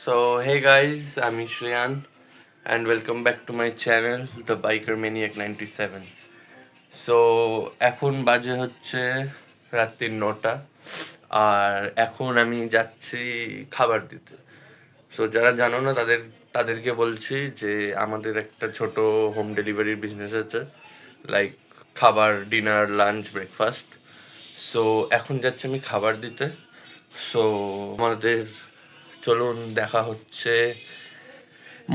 So, hey guys, I'm Shreyan and welcome back to my channel, The Biker Maniac 97. So, এখন বাজে হচ্ছে রাত্রি 9টা আর এখন আমি যাচ্ছি খাবার দিতে। সো যারা জানো না তাদেরকে বলছি যে আমাদের একটা ছোট হোম ডেলিভারির বিজনেস আছে, লাইক খাবার, ডিনার, লাঞ্চ, ব্রেকফাস্ট। সো এখন যাচ্ছি আমি খাবার দিতে। সো আমাদের চলুন দেখা হচ্ছে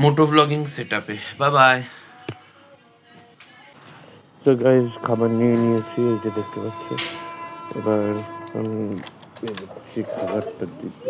মোটো ব্লগিং সেট আপে। Bye bye. তো গাইজ খাবার নিয়ে নিয়েছি, এই যে দেখতে পাচ্ছি। এবার আমি যাচ্ছি খাবারটা দিতে।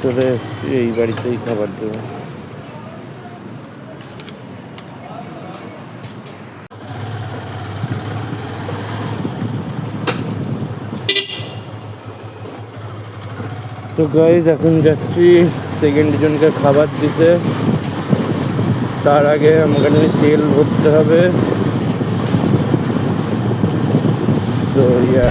চলে এসছি এই বাড়িতেই খাবার দেবো। তো গাইজ এখন যাচ্ছি সেকেন্ড জনকে খাবার দিতে। তার আগে আমাকে তেল ভরতে হবে। তো ইয়া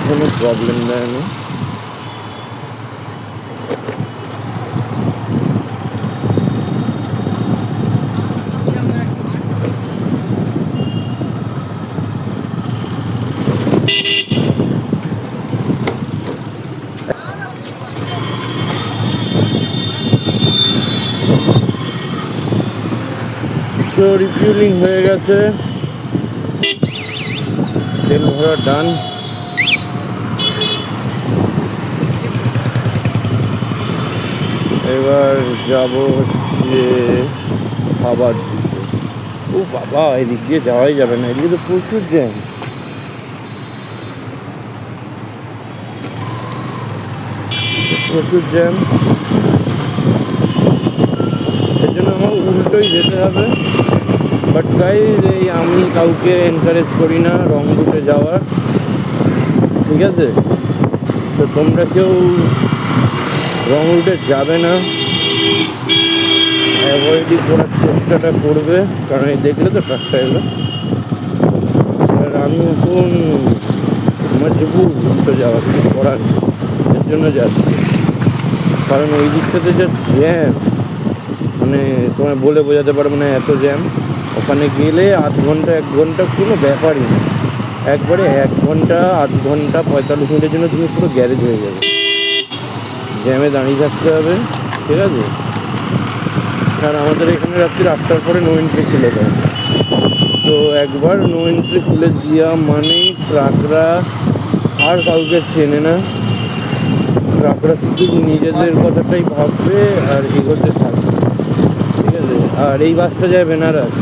কোনো প্রবলেম দেয় না। তো রিফিউলিং হয়ে গেছে, তেল ভরা ডান। এবার যাব হচ্ছে খাবার দিতে। ও বাবা, এদিক দিয়ে যাওয়াই যাবে না, এদিকে তো প্রচুর জ্যাম। প্রচুর জ্যাম, এর জন্য আমার উল্টোই যেতে হবে। বাট গাইজ, এই আমি কাউকে এনকারেজ করি না রং রুটে যাওয়ার, ঠিক আছে? তো তোমরা কেউ রং রুটে যাবে না, অ্যাভয়েডই করার চেষ্টাটা করবে, কারণ এই দেখলে তো ট্রাকটা এলো। আর আমি এখন মজবুর ঘুরতে যাওয়া কিছু করার নেই, এর জন্য যাচ্ছি। কারণ ওই দিকটাতে যা জ্যাম, মানে তোমায় বলে বোঝাতে পারবো না, এত জ্যাম। ওখানে গেলে আধ ঘন্টা 1 ঘন্টা কোনো ব্যাপারই না, একবারে 1 ঘন্টা 8 ঘন্টা 45 মিনিটের জন্য তুমি পুরো গ্যারেজ হয়ে যাবে। জ্যামে দাঁড়িয়ে থাকতে হবে, ঠিক আছে। আর আমাদের এখানে রাত্রি 8টার পরে নো এন্ট্রি খুলে দেয়। তো একবার নো এন্ট্রি খুলে দেওয়া মানেই ট্রাকরা আর কাউকে চেনে না, ট্রাকরা শুধু নিজেদের কথাটাই ভাববে আর এগোতে থাকবে, ঠিক আছে। আর এই বাসটা যায় বেনারস,